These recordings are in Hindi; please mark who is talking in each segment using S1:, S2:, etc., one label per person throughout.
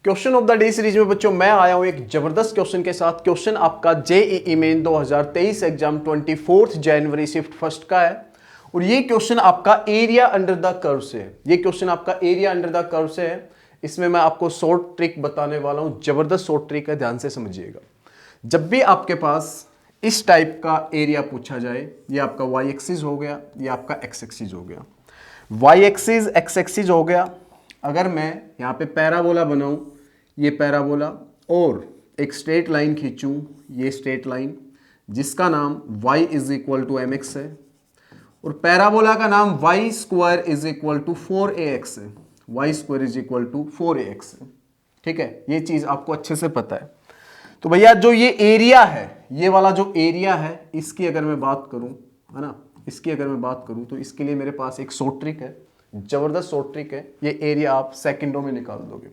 S1: Question of the day series में बच्चों मैं आया हूं एक जबरदस्त क्वेश्चन के साथ। क्वेश्चन आपका जेईई मेन 2023 एग्जाम 24 जनवरी शिफ्ट फर्स्ट का है और ये क्वेश्चन आपका एरिया अंडर द कर्व से है। ये क्वेश्चन आपका एरिया अंडर द कर्व से है। इसमें मैं आपको शॉर्ट ट्रिक बताने वाला हूं, जबरदस्त शॉर्ट ट्रिक है, ध्यान से समझिएगा। जब भी आपके पास इस टाइप का एरिया पूछा जाए, ये आपका वाई एक्सिस हो गया, ये आपका एक्स एक्सिस हो गया, वाई एक्सिस एक्स एक्सिस हो गया। अगर मैं यहाँ पे पैराबोला बनाऊं, ये पैराबोला, और एक स्ट्रेट लाइन खींचूं, ये स्ट्रेट लाइन जिसका नाम y is equal to M X है, और पैराबोला का नाम y square is equal to 4ax है, y square is equal to 4ax है। ठीक है, ये चीज आपको अच्छे से पता है। तो भैया जो ये एरिया है, ये वाला जो एरिया है, इसकी अगर मैं बात करूं, है ना, इसकी अगर मैं बात करूं तो इसके लिए मेरे पास एक शॉर्ट ट्रिक है, जबरदस्त शॉर्ट ट्रिक है। ये एरिया आप सेकंडों में निकाल दोगे।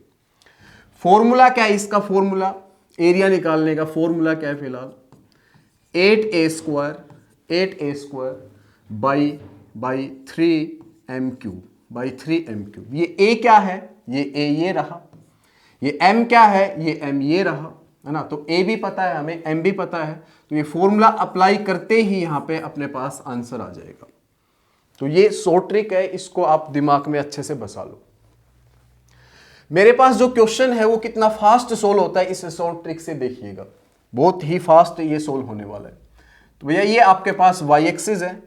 S1: फॉर्मूला क्या है इसका? फॉर्मूला एरिया निकालने का फॉर्मूला क्या है? फिलहाल 8a square by 3m cube. ये a क्या है? ये a ये रहा। ये m क्या है? ये m ये रहा, है ना। तो a भी पता है हमें, m भी पता है, तो ये फॉर्मूला अप्लाई करते ही यहां पे अपने पास आंसर आ जाएगा। तो ये शॉर्ट ट्रिक है, इसको आप दिमाग में अच्छे से बसा लो। मेरे पास जो क्वेश्चन है वो कितना फास्ट सोल्व होता है, इस शॉर्ट ट्रिक से देखिएगा, बहुत ही फास्ट ये सोल्व होने वाला है। तो भैया ये आपके पास वाई एक्सिस है,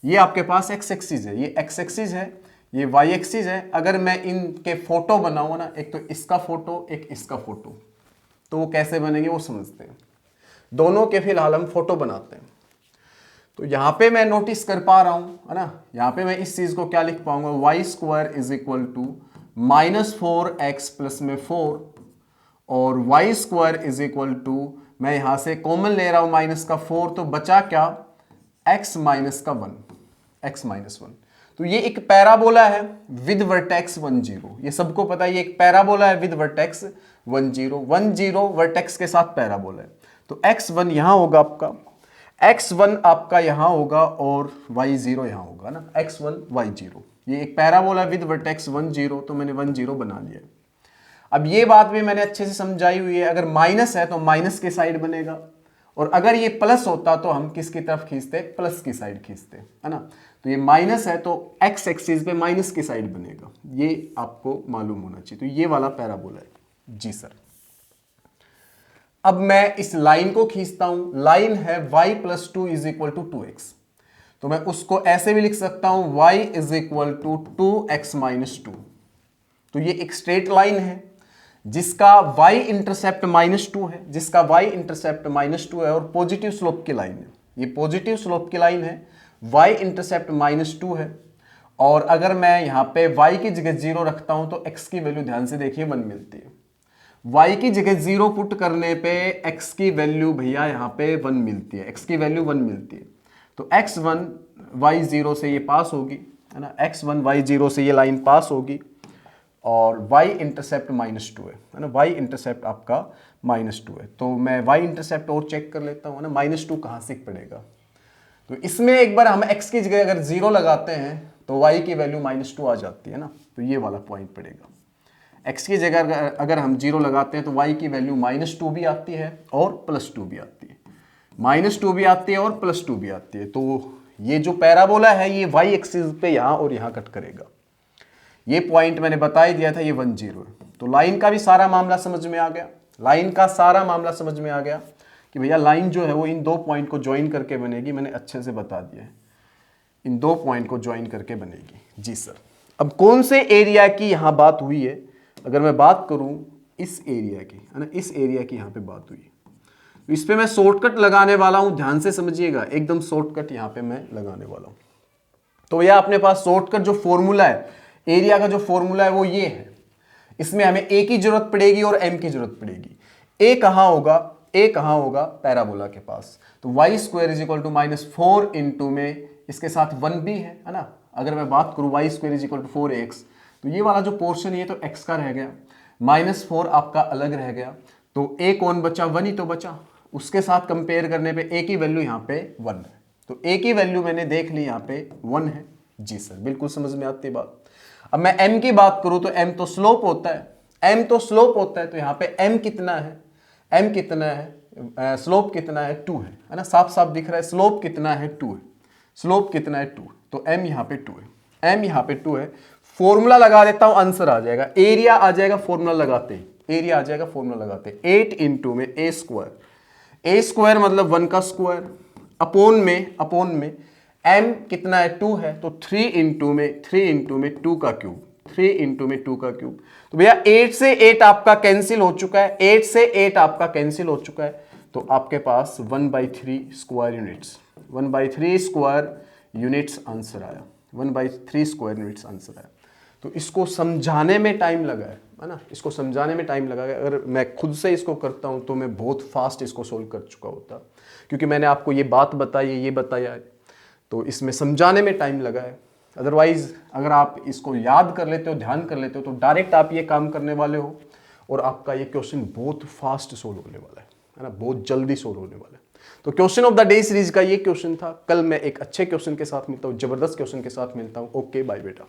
S1: ये आपके पास एक्स एक्सिस है, ये एक्स एक्सिस है, ये वाई एक्सिस है। अगर मैं इनके फोटो बनाऊंगा ना, एक तो इसका फोटो, एक इसका फोटो, तो वो कैसे बनेंगे वो समझते हैं। दोनों के फिलहाल हम फोटो बनाते हैं। तो यहां पे मैं नोटिस कर पा रहा हूं, है ना, यहां पे मैं इस चीज को क्या लिख पाऊंगा? Y square is equal to -4x plus में 4, और y square is equal to, मैं यहां से कॉमन ले रहा हूं माइनस का 4, तो बचा क्या? x माइनस का 1, x माइनस 1। तो ये एक पैराबोला है विद वर्टेक्स 1 0, ये सबको पता है, ये एक पैराबोला है विद वर्टेक्स 1 0 वर्टेक्स के साथ पैराबोला है। तो x1 यहां होगा आपका, x1 आपका यहां होगा, और y0 यहां होगा ना, x1 y0। ये एक पैराबोला विद वर्टेक्स 1 0, तो मैंने 1 0 बना लिया। अब ये बात भी मैंने अच्छे से समझाई हुई है, अगर माइनस है तो माइनस के साइड बनेगा, और अगर ये प्लस होता तो हम किसकी तरफ खींचते? प्लस की साइड खींचते, है ना। तो ये माइनस है तो एक्स एक्सिस पे माइनस की साइड बनेगा, ये आपको मालूम होना चाहिए। तो ये वाला पैराबोला है जी सर। अब मैं इस लाइन को खींचता हूं, लाइन है y plus 2 is equal to 2x, तो मैं उसको ऐसे भी लिख सकता हूं y is equal to 2x minus 2। तो ये एक स्ट्रेट लाइन है जिसका y इंटरसेप्ट -2 है, जिसका y इंटरसेप्ट -2 है, और पॉजिटिव स्लोप की लाइन है। ये पॉजिटिव स्लोप की लाइन है, y इंटरसेप्ट -2 है, और अगर मैं यहां पे y की जगह 0 रखता हूं तो x की वैल्यू ध्यान से देखिए 1 मिलती है। y की जगह 0 पुट करने पे x की वैल्यू भैया यहाँ पे 1 मिलती है, x की वैल्यू 1 मिलती है। तो x1 y0 से ये पास होगी, है ना, x1 y0 से ये लाइन पास होगी, और y इंटरसेप्ट -2 है ना, y इंटरसेप्ट आपका -2 है। तो मैं y इंटरसेप्ट और चेक कर लेता हूँ ना, -2 कहाँ से पड़ेगा। तो इसमें एक बार हम x की जगह अगर 0 लगाते हैं तो y की वैल्यू -2 आ जाती है ना, तो ये वाला पॉइंट पड़ेगा। x की जगह अगर हम 0 लगाते हैं तो y की वैल्यू -2 भी आती है और +2 भी आती है, -2 भी आती है और +2 भी आती है। तो ये जो पैराबोला है ये y एक्सिस पे यहाँ और यहाँ कट करेगा। ये पॉइंट मैंने बता ही दिया था, ये 1 0 है। तो लाइन का भी सारा मामला समझ में आ गया, लाइन का सारा मामला समझ में आ गया कि भैया लाइन जो है वो इन दो पॉइंट को ज्वाइन करके बनेगी। मैंने अच्छे से बता दिया है, इन दो पॉइंट को ज्वाइन करके बनेगी जी सर। अब कौन से एरिया की यहाँ बात हुई है? अगर मैं बात करूं इस एरिया की, है ना, इस एरिया की यहाँ पे बात हुई, तो इस पे मैं शॉर्टकट लगाने वाला हूं, ध्यान से समझिएगा, एकदम शॉर्टकट यहाँ पे मैं लगाने वाला हूं। तो यह अपने पास शॉर्टकट जो फॉर्मूला है, एरिया का जो फॉर्मूला है वो ये है। इसमें हमें ए की जरूरत पड़ेगी और एम की जरूरत पड़ेगी। ए कहाँ होगा? ए कहाँ होगा? पैराबोला के पास। तो Y square is equal to -4 into में इसके साथ 1 भी है ना। अगर मैं बात करूं Y square is equal to 4x, तो ये वाला जो पोर्शन है तो x का रह गया, -4 आपका अलग रह गया, तो a कौन बचा? 1 ही तो बचा। उसके साथ कंपेयर करने पे a की वैल्यू यहाँ पे 1 है, तो a की वैल्यू मैंने देख ली यहाँ पे 1 है जी सर, बिल्कुल समझ में आती है बात। अब मैं m की बात करूं तो m तो स्लोप होता है, m तो स्लोप होता है, तो यहाँ पे m कितना है, m कितना है, स्लोप कितना है, 2 है ना, साफ साफ दिख रहा है। स्लोप कितना है, 2 है, स्लोप कितना है, 2, तो m यहाँ पे 2 है, m यहाँ पे 2 है। फॉर्मूला लगा देता हूं, आंसर आ जाएगा, एरिया आ जाएगा फॉर्मूला लगाते ही, एरिया आ जाएगा फॉर्मूला लगाते। 8 इंटू में ए स्क्वायर मतलब 1 का स्क्वायर, अपोन में m कितना है, 2 है, तो 3 इंटू में 2 का क्यूब, 3 इंटू में 2 का क्यूब। तो भैया 8 से 8 आपका कैंसिल हो चुका है, 8 से 8 आपका कैंसिल हो चुका है, तो आपके पास 1/3 square units, 1/3 square units answer आया, 1/3 स्क्वायर यूनिट्स आंसर आया। तो इसको समझाने में टाइम लगा है ना, इसको समझाने में टाइम लगा है। अगर मैं खुद से इसको करता हूं तो मैं बहुत फास्ट इसको सोल्व कर चुका होता, क्योंकि मैंने आपको ये बात बताई है, ये बताया है, तो इसमें समझाने में टाइम लगा है। अदरवाइज अगर आप इसको याद कर लेते हो, ध्यान कर लेते हो, तो डायरेक्ट आप ये काम करने वाले हो और आपका ये क्वेश्चन बहुत फास्ट सोल्व होने वाला है ना, बहुत जल्दी सोल्व होने वाला है। तो question of the day series का ये क्वेश्चन था। कल मैं एक अच्छे क्वेश्चन के साथ मिलता हूँ, जबरदस्त क्वेश्चन के साथ मिलता हूँ। ओके बाय बेटा।